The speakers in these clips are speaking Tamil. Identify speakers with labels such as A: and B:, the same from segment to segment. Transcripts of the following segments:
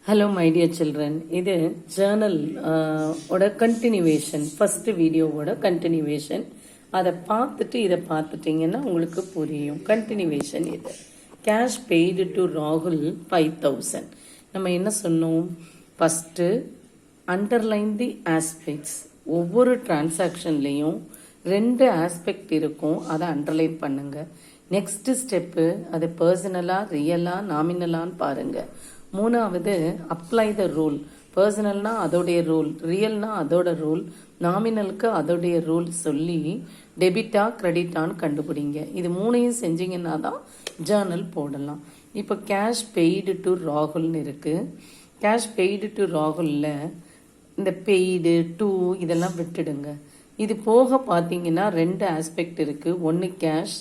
A: ஹலோ மை டியர் சில்ட்ரன், இது ஜேர்னல் ஓட கண்டினியூவேஷன், ஃபர்ஸ்ட் வீடியோவோட கண்டினியூவேஷன். அதை பார்த்துட்டு இதை பார்த்துட்டிங்கன்னா உங்களுக்கு புரியும். கண்டினியூவேஷன் இது. கேஷ் பெய்டு டு ராகுல் 5,000. நம்ம என்ன சொன்னோம்? ஃபஸ்ட்டு அண்டர்லைன் தி ஆஸ்பெக்ட்ஸ். ஒவ்வொரு டிரான்சாக்ஷன்லேயும் 2 ஆஸ்பெக்ட் இருக்கும், அதை அண்டர்லைன் பண்ணுங்க. நெக்ஸ்ட் ஸ்டெப்பு அது பர்சனலா, ரியலா, நாமினலான்னு பாருங்க. 3வது அப்ளை த ரூல். பர்சனல்னா அதோடைய ரூல், ரியல்னா அதோட ரூல், நாமினலுக்கு அதோடைய ரூல் சொல்லி டெபிட்டா கிரெடிட்டான்னு கண்டுபிடிங்க. இது 3ஐயும் செஞ்சீங்கன்னா தான் ஜேர்னல் போடலாம். இப்போ கேஷ் பெய்டு டு ராகுல்னு இருக்கு. கேஷ் பெய்டு டு ராகுலில் இந்த பெய்டு டு இதெல்லாம் விட்டுடுங்க. இது போக பார்த்தீங்கன்னா 2 ஆஸ்பெக்ட் இருக்கு. ஒன்று கேஷ்,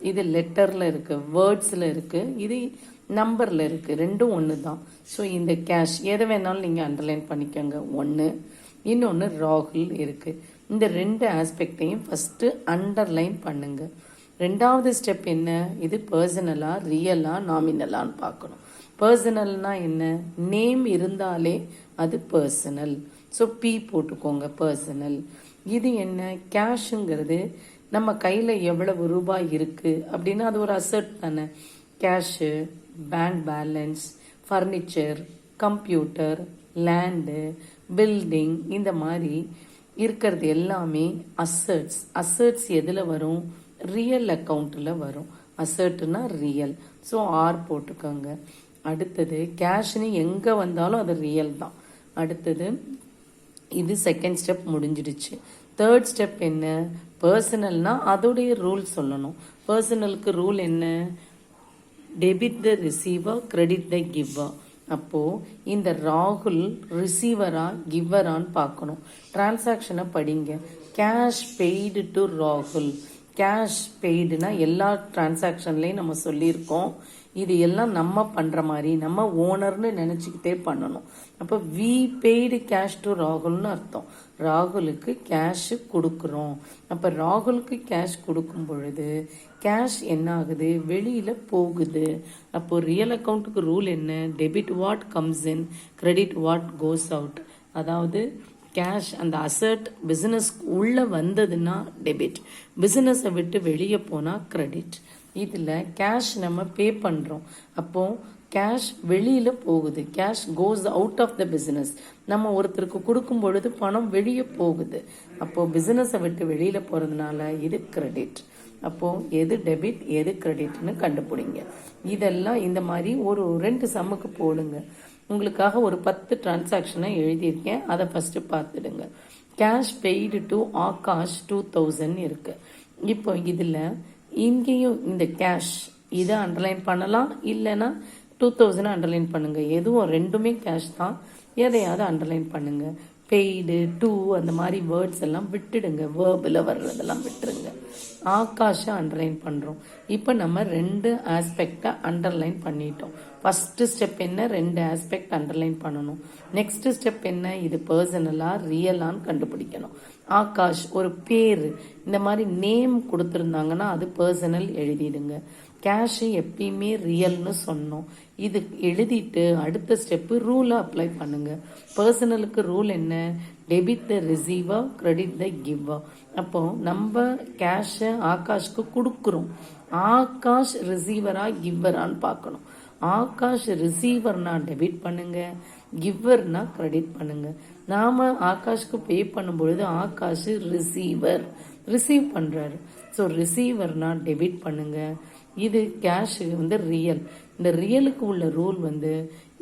A: இது லெட்டரில் இருக்கு, வேர்ட்ஸில் இருக்கு, இது நம்பரில் இருக்கு. ரெண்டும் ஒன்று தான். ஸோ இந்த கேஷ் எதை வேணாலும் நீங்கள் அண்டர்லைன் பண்ணிக்கோங்க. ஒன்று, இன்னொன்று ராகுல் இருக்கு. இந்த 2 ஆஸ்பெக்டையும் ஃபஸ்ட்டு அண்டர்லைன் பண்ணுங்க. 2வது ஸ்டெப் என்ன? இது பர்சனலா, ரியலா, நாமினலான்னு பார்க்கணும். பர்சனல்னா என்ன? நேம் இருந்தாலே அது பர்சனல். ஸோ பி போட்டுக்கோங்க, பர்சனல். இது என்ன? கேஷுங்கிறது நம்ம கையில் எவ்வளவு ரூபாய் இருக்கு அப்படின்னா அது ஒரு அசெட் தானே. Cash, bank balance, furniture, computer, land, building, இந்த மாதிரி இருக்கிறது எல்லாமே அசெட்ஸ். அசெட்ஸ் எதில் வரும்? ரியல் அக்கௌண்ட்டில் வரும். அசெட்னா ரியல். ஸோ ஆர் போட்டுக்கோங்க. அடுத்தது கேஷ்னு எங்கே வந்தாலும் அது ரியல் தான். அடுத்தது இது செகண்ட் ஸ்டெப் முடிஞ்சிடுச்சு. தேர்ட் ஸ்டெப் என்ன? பர்சனல்னா அதோடைய ரூல் சொல்லணும். பர்சனலுக்கு ரூல் என்ன? Debit the receiver, credit the giver. அப்போ இந்த ராகுல் ரிசீவரா கிவரான்னு பார்க்கணும். டிரான்சாக்ஷனை படிங்க. கேஷ் பெய்டு டு ராகுல். கேஷ் பெய்டுனா எல்லா டிரான்சாக்ஷன்லையும் நம்ம சொல்லியிருக்கோம். இது எல்லாம் நம்ம பண்ற மாதிரி, நம்ம ஓனர்னு நினைச்சுக்கிட்டே பண்ணணும். அப்போ வி பெய்டு கேஷ் டு ராகுல்னு அர்த்தம். ராகுலுக்கு கேஷ் கொடுக்குறோம். அப்ப ராகுலுக்கு கேஷ் கொடுக்கும் பொழுது கேஷ் என்ன ஆகுது? வெளியில போகுது. அப்போ ரியல் அக்கௌண்ட்டுக்கு ரூல் என்ன? Debit what comes in, credit what goes out. அதாவது கேஷ் அந்த அசெட் பிசினஸ் உள்ள வந்ததுன்னா டெபிட், பிசினஸை விட்டு வெளியே போனா கிரெடிட். இதில் கேஷ் நம்ம பே பண்ணுறோம். அப்போ கேஷ் வெளியில் போகுது. Cash goes out of the business. நம்ம ஒருத்தருக்கு கொடுக்கும் பொழுது பணம் வெளியே போகுது. அப்போது பிஸ்னஸை விட்டு வெளியில் போகிறதுனால இது கிரெடிட். அப்போது எது டெபிட் எது கிரெடிட்னு கண்டுபிடிங்க. இதெல்லாம் இந்த மாதிரி ஒரு 2 சம்முக்கு போடுங்க. உங்களுக்காக ஒரு 10 டிரான்சாக்ஷனை எழுதியிருக்கேன், அதை ஃபஸ்ட்டு பார்த்துடுங்க. கேஷ் பெய்டு டு ஆகாஷ் 2,000 இருக்கு. இப்போ இதில் இங்கேயும் இந்த கேஷ் இதை அண்டர்லைன் பண்ணலாம், இல்லைன்னா 2,000 அண்டர்லைன் பண்ணுங்க. எதுவும் ரெண்டுமே கேஷ் தான். எதையாவது அண்டர்லைன் பண்ணுங்க. பெய்டு, டூ, அந்த மாதிரி வேர்ட்ஸ் எல்லாம் விட்டுடுங்க. வேர்பில் வர்றதெல்லாம் விட்டுருங்க. ஆகாஷை அண்டர்லைன் பண்ணுறோம். இப்போ நம்ம 2 ஆஸ்பெக்டை அண்டர்லைன் பண்ணிட்டோம். ஃபர்ஸ்ட் ஸ்டெப் என்ன? 2 ஆஸ்பெக்ட் அண்டர்லைன் பண்ணணும். நெக்ஸ்ட் ஸ்டெப் என்ன? இது பர்சனலா ரியலான்னு கண்டுபிடிக்கணும். ஆகாஷ் ஒரு பேர், இந்த மாதிரி நேம் கொடுத்துருந்தாங்கன்னா அது பர்சனல் எழுதிடுங்க. கேஷ் எப்பயுமே ரியல்னு சொன்னோம். இது எழுதிட்டு அடுத்த ஸ்டெப்பு ரூலை அப்ளை பண்ணுங்க. பர்சனலுக்கு ரூல் என்ன? Debit the receiver, credit the giver. அப்போ நம்ம கேஷை ஆகாஷ்க்கு கொடுக்குறோம். ஆகாஷ் ரிசீவரா கிவரான்னு பார்க்கணும். ஆகாஷ் ரிசீவர்னா டெபிட் பண்ணுங்க, கிவர்னா கிரெடிட் பண்ணுங்க. நாம ஆகாஷ்க்கு பே பண்ணும் பொழுது ஆகாஷ் ரிசீவர், ரிசீவ் பண்றாரு. ஸோ ரிசீவர்னா டெபிட் பண்ணுங்க. இது கேஷ் ரியல். இந்த ரியலுக்கு உள்ள ரூல்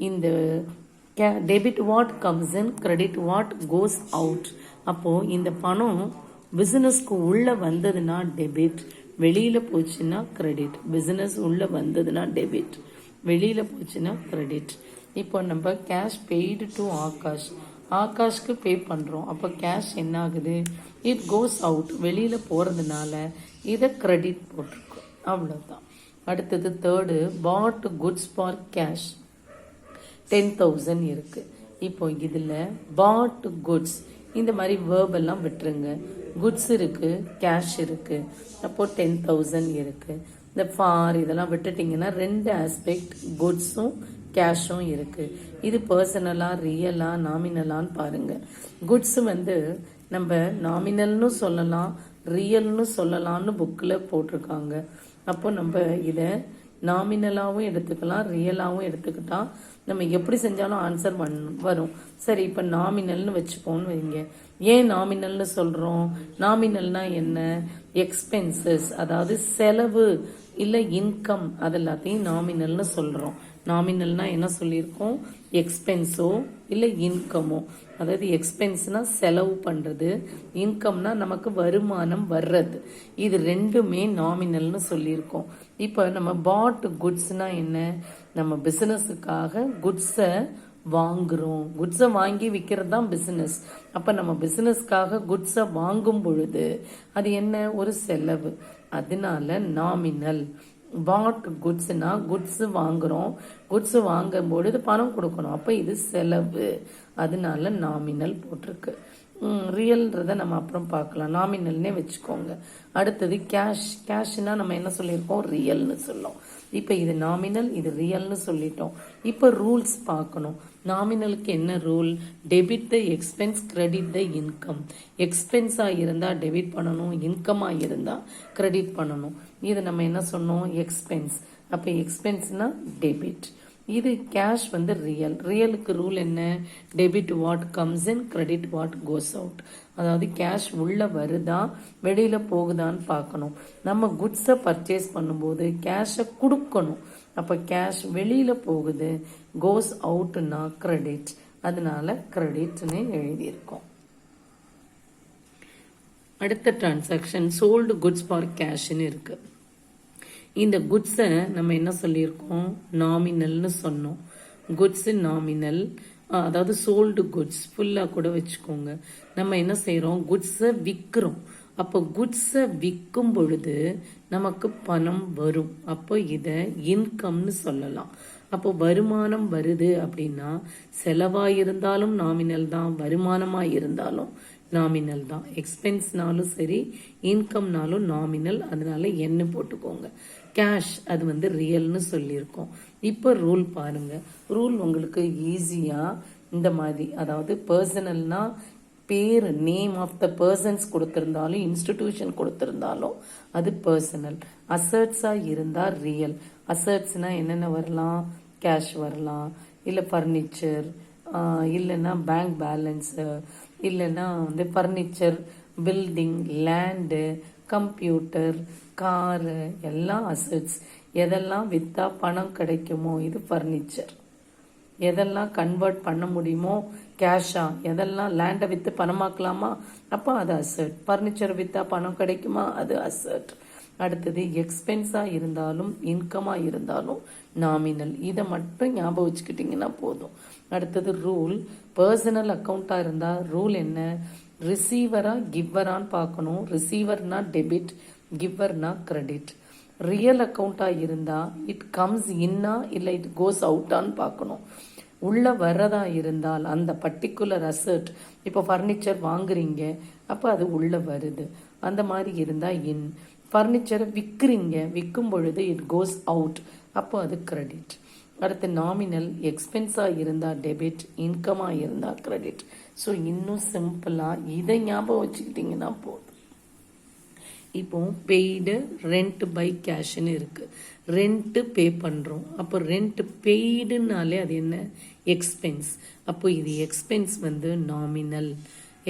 A: இந்த debit what comes in, credit what goes out. அப்போ இந்த பணம் பிசினஸ்க்கு உள்ள வந்ததுன்னா டெபிட், வெளியில போச்சுன்னா கிரெடிட். பிசினஸ் உள்ள வந்ததுன்னா டெபிட், வெளியில போச்சுன்னா கிரெடிட். இப்போ நம்ம கேஷ் பெய்டு டு ஆகாஷ், ஆகாஷ்க்கு பே பண்றோம். அப்போ கேஷ் என்ன ஆகுது? இட் கோஸ் அவுட், வெளியில போறதுனால இதை கிரெடிட் போட்டிருக்கோம். அவ்வளவுதான். அடுத்தது third, bought goods for cash 10,000 இருக்கு. இப்போ இதுல பாட் குட்ஸ் இந்த மாதிரி வேர்ப் எல்லாம் விட்டுருங்க. குட்ஸ் இருக்கு, கேஷ் இருக்கு. அப்போ 10,000 இருக்கு. இந்த ஃபார் இதெல்லாம் விட்டுட்டீங்கன்னா 2 ஆஸ்பெக்ட், குட்ஸும் கேஷும் இருக்கு. இது பர்சனலா, ரியலா, நாமினலான்னு பாருங்க. குட்ஸ் வந்து நம்ம நாமினல்னு சொல்லலாம், ரியல்னு சொல்லலாம்னு புக்கில் போட்டிருக்காங்க. அப்போ நம்ம இதை நாமினலாகவும் எடுத்துக்கலாம், ரியலாகவும் எடுத்துக்கிட்டா நம்ம எப்படி செஞ்சாலும் ஆன்சர் வரும். சரி, இப்போ நாமினல்னு வச்சுப்போன்னு வைங்க. ஏன் நாமினல்னு சொல்கிறோம்? நாமினல்னா என்ன? எக்ஸ்பென்சஸ், அதாவது செலவு இல்லை இன்கம், அது எல்லாத்தையும் நாமினல்னு சொல்கிறோம். நாமினல்னா என்ன சொல்லியிருக்கோம்? எக்ஸ்பென்ஸோ இல்லை இன்கமோ. அதாவது எக்ஸ்பென்ஸ்னா செலவு பண்ணுறது, இன்கம்னா நமக்கு வருமானம் வர்றது. இது ரெண்டுமே நாமினல்னு சொல்லியிருக்கோம். இப்போ நம்ம பாட் குட்ஸ்னா என்ன? நம்ம பிஸ்னஸுக்காக குட்ஸை வாங்குறோம். குட்ஸை வாங்கி விற்கிறது தான் பிஸ்னஸ். அப்போ நம்ம பிஸ்னஸ்க்காக குட்ஸை வாங்கும் பொழுது அது என்ன? ஒரு செலவு. அதனால நாமினல். பாட் குட்ஸ்னா குட்ஸ் வாங்குறோம், குட்ஸ் வாங்கும் பொழுது பணம் கொடுக்கணும், அப்போ இது செலவு. அதனால நாமினல் போட்டிருக்கு. ரியல்ன்றதை நம்ம அப்புறம் பார்க்கலாம், நாமினல்னே வச்சுக்கோங்க. அடுத்தது கேஷ். கேஷ்னா நம்ம என்ன சொல்லியிருக்கோம்? ரியல்னு சொல்லோம். இப்போ இது நாமினல், இது ரியல்னு சொல்லிட்டோம். இப்போ ரூல்ஸ் பார்க்கணும். நாமினலுக்கு என்ன rule? Debit the expense, credit the income. எக்ஸ்பென்ஸாக இருந்தால் டெபிட் பண்ணணும், இன்கமாக இருந்தால் கிரெடிட் பண்ணணும். இது நம்ம என்ன சொன்னோம்? எக்ஸ்பென்ஸ். அப்போ எக்ஸ்பென்ஸ்னா டெபிட். இது கேஷ் வந்து ரியல். ரியலுக்கு ரூல் என்ன? Debit what comes in, credit what goes out. அதாவது கேஷ் உள்ள வருதா வெளியில போகுதான்னு பார்க்கணும். நம்ம குட்ஸை பர்ச்சேஸ் பண்ணும்போது கேஷை கொடுக்கணும். அப்போ கேஷ் வெளியில போகுது, கோஸ் அவுட்னா கிரெடிட். அதனால கிரெடிட்னு எழுதியிருக்கோம். அடுத்த டிரான்சாக்ஷன் சோல்டு குட்ஸ் ஃபார் கேஷ்னு இருக்கு. இந்த குட்ஸை நம்ம என்ன சொல்லியிருக்கோம்? நாமினல்னு சொன்னோம். குட்ஸ் நாமினல், அதாவது சோல்டு குட்ஸ் ஃபுல்லாக கூட வச்சுக்கோங்க. நம்ம என்ன செய்கிறோம்? குட்ஸை விற்கிறோம். அப்போ குட்ஸை விற்கும் பொழுது நமக்கு பணம் வரும். அப்போ இதை இன்கம்னு சொல்லலாம். அப்போ வருமானம் வருது அப்படின்னா செலவாக இருந்தாலும் நாமினல் தான், வருமானமாக இருந்தாலும் நாமினல் தான். எக்ஸ்பென்ஸ்னாலும் சரி, இன்கம்னாலும் நாமினல். அதனால என்ன போட்டுக்கோங்க. கேஷ் அது வந்து ரியல்னு சொல்லியிருக்கோம். இப்போ ரூல் பாருங்க. ரூல் உங்களுக்கு ஈஸியாக இந்த மாதிரி, அதாவது பர்சனல்னா பேர், நேம் ஆஃப் த பர்சன்ஸ் கொடுத்திருந்தாலும், இன்ஸ்டிடியூஷன் கொடுத்திருந்தாலும் அது பர்சனல். அசர்ட்ஸாக இருந்தால் ரியல். அசர்ட்ஸ்னா என்னென்ன வரலாம்? கேஷ் வரலாம், இல்லை ஃபர்னிச்சர், இல்லைன்னா பேங்க் பேலன்ஸு, இல்லைன்னா வந்து furniture, building, land, computer, car, எல்லாம் அசட்ஸ். எதெல்லாம் விற்றா பணம் கிடைக்குமோ இது ஃபர்னிச்சர். எதெல்லாம் கன்வெர்ட் பண்ண முடியுமோ கேஷா, எதெல்லாம் லேண்டை விற்று பணமாக்கலாமா, அப்போ அது அசட். ஃபர்னிச்சர் விற்றா பணம் கிடைக்குமா, அது அசட். அடுத்தது எக்ஸ்பென்ஸாக இருந்தாலும் இன்கமாக இருந்தாலும் நாமினல். இதை மட்டும் ஞாபகம் வச்சுக்கிட்டிங்கன்னா போதும். அடுத்தது ரூல். பர்சனல் அக்கௌண்ட்டாக இருந்தால் ரூல் என்ன? ரிசீவரா கிவ்வரான்னு பார்க்கணும். ரிசீவர்னா டெபிட், கிவ்வர்னா கிரெடிட். ரியல் அக்கௌண்ட்டாக இருந்தால் இட் கம்ஸ் இன்னா இல்லை இட் கோஸ் அவுட்டான்னு பார்க்கணும். உள்ள வர்றதா இருந்தால் அந்த பர்டிகுலர் அசட், இப்போ ஃபர்னிச்சர் வாங்குறீங்க, அப்போ அது உள்ள வருது, அந்த மாதிரி இருந்தால் இன். ஃபர்னிச்சரை விற்கிறீங்க, விற்கும் பொழுது இட் கோஸ் அவுட், அப்போ அது கிரெடிட். அடுத்து நாமினல். எக்ஸ்பென்ஸாக இருந்தால் டெபிட், இன்கமாக இருந்தால் கிரெடிட். ஸோ இன்னும் சிம்பிளாக இதை ஞாபகம் வச்சுக்கிட்டிங்கன்னா போதும். இப்போ பெய்டு ரெண்ட் பை கேஷ்னு இருக்குது. ரெண்ட்டு பே பண்ணுறோம். அப்போ ரெண்ட் பெய்டுனாலே அது என்ன? எக்ஸ்பென்ஸ். அப்போ இது எக்ஸ்பென்ஸ் வந்து நாமினல்.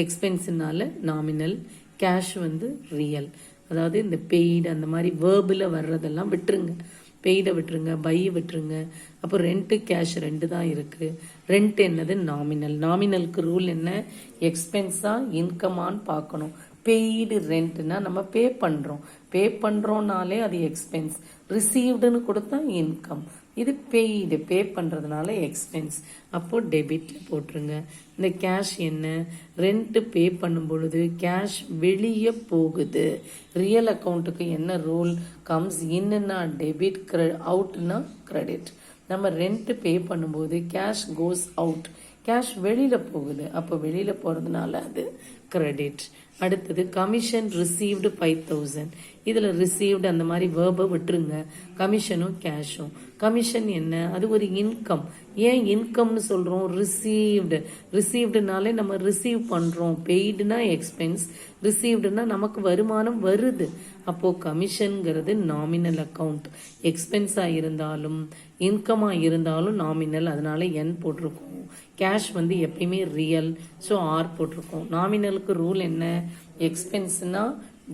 A: எக்ஸ்பென்ஸ்னால நாமினல். கேஷ் வந்து ரியல். அதாவது இந்த பெய்டு அந்த மாதிரி வேர்பில் வர்றதெல்லாம் விட்டுருங்க. பெய்டை விட்டுருங்க, பையை விட்டுருங்க. அப்போ ரெண்ட்டு கேஷ் ரெண்டு தான் இருக்குது. ரெண்ட் என்னது? நாமினல். நாமினலுக்கு ரூல் என்ன? எக்ஸ்பென்ஸாக இன்கமான்னு பார்க்கணும். பெய்டு ரெண்ட்னா நம்ம பே பண்ணுறோம். பே பண்ணுறோன்னாலே அது எக்ஸ்பென்ஸ். ரிசீவ்டுன்னு கொடுத்தா இன்கம். இது பெய்டு, பே பண்ணுறதுனால எக்ஸ்பென்ஸ். அப்போ டெபிட் போட்டுருங்க. இந்த கேஷ் என்ன? ரெண்ட் பே பண்ணும் பொழுது கேஷ் வெளியே போகுது. ரியல் அக்கௌண்ட்டுக்கு என்ன ரூல்? கம்ஸ் இன்னுன்னா டெபிட், அவுட்னா கிரெடிட். நம்ம ரெண்ட் பே பண்ணும்போது கேஷ் கோஸ் அவுட், கேஷ் வெளியில் போகுது, அப்போ வெளியில் போகிறதுனால அது கிரெடிட். அடுத்தது கமிஷன் ரிசீவ்டு 5000. இதுல ரிசீவ்டு அந்த மாதிரி வேர்பை விட்டுருங்க. கமிஷனும் கேஷும். கமிஷன் என்ன? அது ஒரு இன்கம். ஏன் இன்கம்னு சொல்றோம்? ரிசீவ்டுனாலே நம்ம ரிசீவ் பண்றோம். பெய்டுனா எக்ஸ்பென்ஸ், ரிசீவ்டுனா நமக்கு வருமானம் வருது. அப்போ கமிஷன்ங்கிறது நாமினல் அக்கவுண்ட். எக்ஸ்பென்ஸா இருந்தாலும் இன்கமா இருந்தாலும் நாமினல், அதனால என் போட்டிருக்கோம். கேஷ் எப்பயுமே ரியல், ஸோ ஆர் போட்டிருக்கோம். நாமினலுக்கு ரூல் என்ன? எக்ஸ்பென்ஸ்னா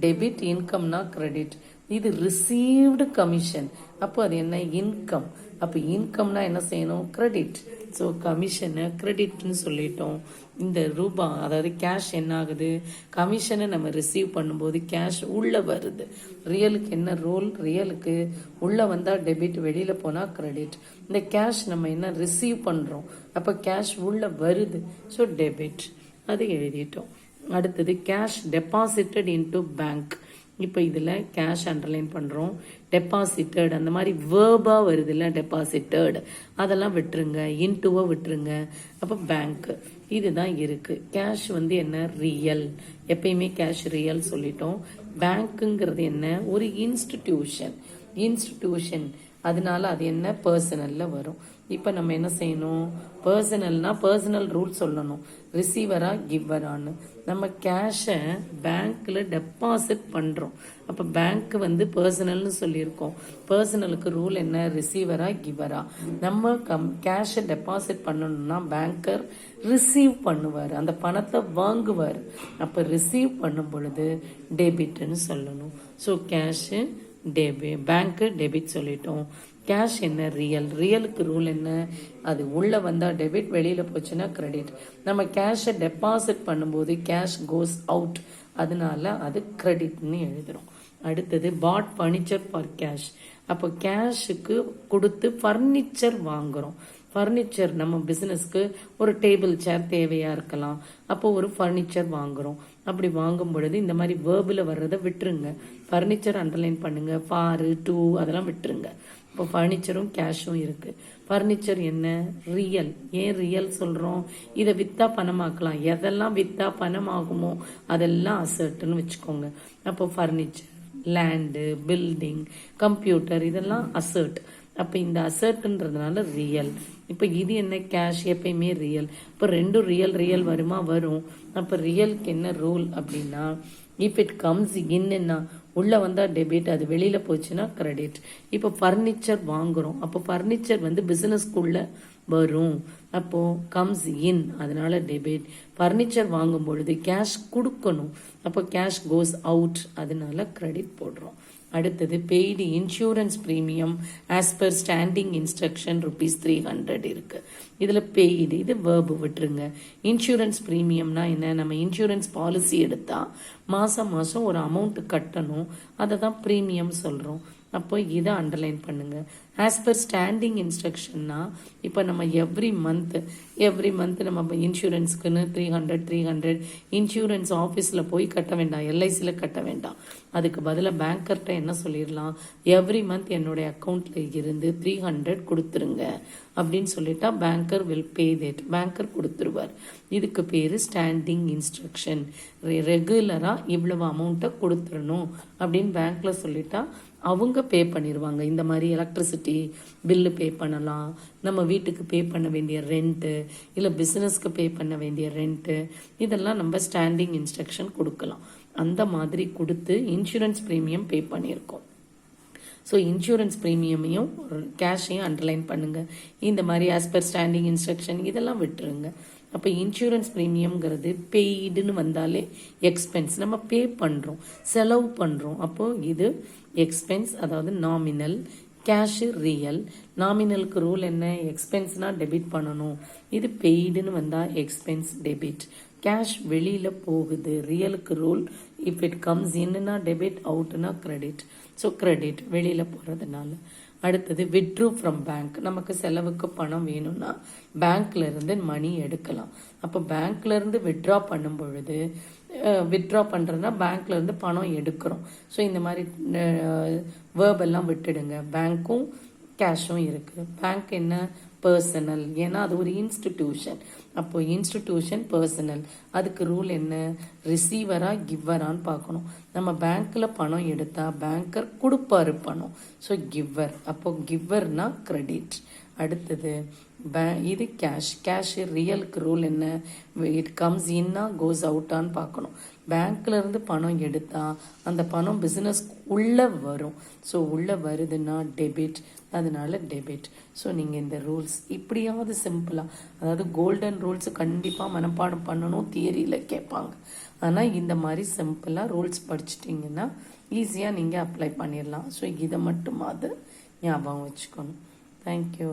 A: டெபிட், இன்கம்னா கிரெடிட். இது ரிசீவ்டு கமிஷன், அப்போ அது என்ன? இன்கம். அப்போ இன்கம்னா என்ன செய்யணும்? கிரெடிட். ஸோ கமிஷனை கிரெடிட்னு சொல்லிட்டோம். இந்த ரூபா அதாவது கேஷ் என்ன ஆகுது? கமிஷனை நம்ம ரிசீவ் பண்ணும்போது கேஷ் உள்ள வருது. ரியலுக்கு என்ன ரோல்? ரியலுக்கு உள்ள வந்தா டெபிட், வெளியில போனா கிரெடிட். இந்த கேஷ் நம்ம என்ன ரிசீவ் பண்றோம், அப்ப கேஷ் உள்ள வருது, ஸோ டெபிட். அது எழுதிட்டோம். அடுத்தது கேஷ் டெபாசிட்டட் இன்டு பேங்க். இப்போ இதில் கேஷ் அண்டர்லைன் பண்ணுறோம். டெபாசிட்டட் அந்த மாதிரி வேர்பா வருது இல்லை, டெபாசிட்டட் அதெல்லாம் விட்டுருங்க, இன்டுவை விட்டுருங்க. அப்போ பேங்க் இதுதான் இருக்கு. கேஷ் என்ன? ரியல். எப்பயுமே கேஷ் ரியல் சொல்லிட்டோம். பேங்க்குங்கிறது என்ன? ஒரு இன்ஸ்டிடியூஷன். அதனால அது என்ன? பர்சனல்ல வரும். இப்ப நம்ம என்ன செய்யணும்? பர்சனல்னா பர்சனல் ரூல் சொல்லணும். ரிசீவரா கிவரான்னு. நம்ம கேஷை பேங்க்ல டெபாசிட் பண்றோம். அப்ப பேங்க் பர்சனல்னு சொல்லியிருக்கோம். பர்சனலுக்கு ரூல் என்ன? ரிசீவரா கிவரா. நம்ம கேஷை டெபாசிட் பண்ணணும்னா பேங்கர் ரிசீவ் பண்ணுவார், அந்த பணத்தை வாங்குவார். அப்ப ரிசீவ் பண்ணும் பொழுது டெபிட்னு சொல்லணும். So cash debit, bank debit சொல்லிட்டோம். கேஷ் என்ன? ரியலுக்கு ரூல் என்ன? அது உள்ள வந்தா டெபிட், வெளியில போச்சுன்னா கிரெடிட். நம்ம கேஷை டெபாசிட் பண்ணும்போது கேஷ் கோஸ் அவுட், அதனால அது கிரெடிட்னு எழுதுறோம். அடுத்தது பாட் பர்னிச்சர் ஃபார் கேஷ். அப்போ கேஷுக்கு கொடுத்து பர்னிச்சர் வாங்குறோம். ஃபர்னிச்சர் நம்ம பிசினஸ்க்கு ஒரு டேபிள் சேர் தேவையா இருக்கலாம், அப்போ ஒரு ஃபர்னிச்சர் வாங்குறோம். அப்படி வாங்கும் பொழுது இந்த மாதிரி வேர்பில் வர்றதை விட்டுருங்க. ஃபர்னிச்சர் அண்டர்லைன் பண்ணுங்க. ஃபார், டூ அதெல்லாம் விட்டுருங்க. இப்போ ஃபர்னிச்சரும் கேஷும் இருக்கு. ஃபர்னிச்சர் என்ன? ரியல். ஏன் ரியல் சொல்றோம்? இதை வித்தா பணமாக்கலாம். எதெல்லாம் வித்தா பணமாகுமோ அதெல்லாம் அசர்ட்னு வச்சுக்கோங்க. அப்போ ஃபர்னிச்சர், லேண்டு, பில்டிங், கம்ப்யூட்டர் இதெல்லாம் அசர்ட். அப்ப இந்த அசர்ட்ன்றதுனால ரியல். இப்ப இது என்ன? கேஷ் எப்பயுமே ரியல். இப்ப ரெண்டும் ரியல் வருமா? வரும். அப்ப ரியலுக்கு என்ன ரூல் அப்படின்னா, இஃப் இட் கம்ஸ் இன்னா உள்ள வந்தா டெபிட், அது வெளியில போச்சுன்னா கிரெடிட். இப்ப பர்னிச்சர் வாங்குறோம், அப்போ பர்னிச்சர் பிசினஸ்க்குள்ள வரும். அப்போ கம்ஸ் இன், அதனால டெபிட். பர்னிச்சர் வாங்கும் பொழுது கேஷ் கொடுக்கணும், அப்போ கேஷ் கோஸ் அவுட், அதனால கிரெடிட் போடுறோம். அடுத்தது paid insurance premium as per standing instruction ₹300 இருக்கு. இதுல பெய்டு இது வேர்பு விட்டுருங்க. இன்சூரன்ஸ் பிரீமியம்னா என்ன? நம்ம இன்சூரன்ஸ் பாலிசி எடுத்தா மாசம் மாசம் ஒரு அமௌண்ட் கட்டணும், அதை தான் பிரீமியம் சொல்றோம். அப்போ இதை அண்டர்லைன் பண்ணுங்க. ஆஸ் பர் ஸ்டாண்டிங் இன்ஸ்ட்ரக்ஷன்னா இப்போ நம்ம எவ்ரி மந்த் நம்ம இன்சூரன்ஸ்க்குன்னு 300 இன்சூரன்ஸ் ஆஃபீஸில் போய் கட்ட வேண்டாம், எல்ஐசியில் கட்ட வேண்டாம். அதுக்கு பதிலாக பேங்கர்கிட்ட என்ன சொல்லிடலாம்? எவ்ரி மந்த் என்னுடைய அக்கௌண்ட்ல இருந்து 300 கொடுத்துருங்க அப்படின்னு சொல்லிட்டா banker will pay that, banker கொடுத்துருவார். இதுக்கு பேரு ஸ்டாண்டிங் இன்ஸ்ட்ரக்ஷன். ரெகுலரா இவ்வளவு அமௌண்ட்டை கொடுத்துடணும் அப்படின்னு பேங்க்ல சொல்லிட்டா அவங்க பே பண்ணிடுவாங்க. இந்த மாதிரி எலக்ட்ரிசிட்டி பில்லு பே பண்ணலாம், நம்ம வீட்டுக்கு பே பண்ண வேண்டிய ரெண்ட்டு, இல்லை பிஸ்னஸ்க்கு பே பண்ண வேண்டிய ரெண்ட்டு, இதெல்லாம் நம்ம ஸ்டாண்டிங் இன்ஸ்ட்ரக்ஷன் கொடுக்கலாம். அந்த மாதிரி கொடுத்து இன்சூரன்ஸ் ப்ரீமியம் பே பண்ணியிருக்கோம். ஸோ இன்சூரன்ஸ் ப்ரீமியமையும் கேஷையும் அண்டர்லைன் பண்ணுங்க. இந்த மாதிரி ஆஸ் பர் ஸ்டாண்டிங் இன்ஸ்ட்ரக்ஷன் இதெல்லாம் விட்டுருங்க. அப்போ இன்சூரன்ஸ் ப்ரீமியம்ங்கிறது பெய்டுன்னு வந்தாலே எக்ஸ்பென்ஸ், நம்ம பே பண்ணுறோம், செலவு பண்ணுறோம். அப்போ இது எக்ஸ்பென்ஸ், அதாவது நாமினல். Cash real. நாமினலுக்கு ரூல் என்ன? எக்ஸ்பென்ஸ்னா டெபிட் பண்ணணும். இது பெய்டுன்னு வந்தா எக்ஸ்பென்ஸ் டெபிட். கேஷ் வெளியில போகுது. ரியலுக்கு ரூல் இஃப் இட் கம்ஸ் இன்னா டெபிட், அவுட்னா கிரெடிட். ஸோ கிரெடிட் வெளியில போறதுனால. அடுத்தது வித்ட்ரூ ஃப்ரம் பேங்க். நமக்கு செலவுக்கு பணம் வேணும்னா பேங்க்ல இருந்து மணி எடுக்கலாம். அப்போ பேங்க்ல இருந்து வித்ட்ரா பண்ணும் பொழுது, வித்ட்ரா பண்றதுனா பேங்க்ல இருந்து பணம் எடுக்கிறோம். ஸோ இந்த மாதிரி வேர்ப் எல்லாம் விட்டுடுங்க. பேங்க்கும் கேஷும் இருக்கு. பேங்க் என்ன? பர்சனல், ஏன்னா அது ஒரு இன்ஸ்டிடியூஷன். அப்போ இன்ஸ்டிடியூஷன் பர்சனல், அதுக்கு ரூல் என்ன, ரிசீவரா கிவ்வரான்னு பார்க்கணும். நம்ம பேங்க்ல பணம் எடுத்தா பேங்கர் கொடுப்பாரு பணம், ஸோ கிவ்வர். அப்போ கிவ்வர்னா கிரெடிட். அடுத்தது இது கேஷ் ரியலுக்கு ரூல் என்ன, இட் கம்ஸ் இன்னா கோஸ் அவுட்டான்னு பார்க்கணும். பேங்க்ல இருந்து பணம் எடுத்தா அந்த பணம் பிசினஸ் உள்ள வரும், ஸோ உள்ள வருதுன்னா டெபிட், அதனால டெபிட். ஸோ நீங்கள் இந்த ரூல்ஸ் இப்படியாவது சிம்பிளாக, அதாவது கோல்டன் ரூல்ஸ் கண்டிப்பாக மனப்பாடம் பண்ணணும், தியரியில் கேட்பாங்க. ஆனால் இந்த மாதிரி சிம்பிளாக ரூல்ஸ் படிச்சிட்டிங்கன்னா ஈஸியாக நீங்கள் அப்ளை பண்ணிடலாம். ஸோ இதை மட்டுமாவது ஞாபகம் வச்சுக்கணும். தேங்க்யூ.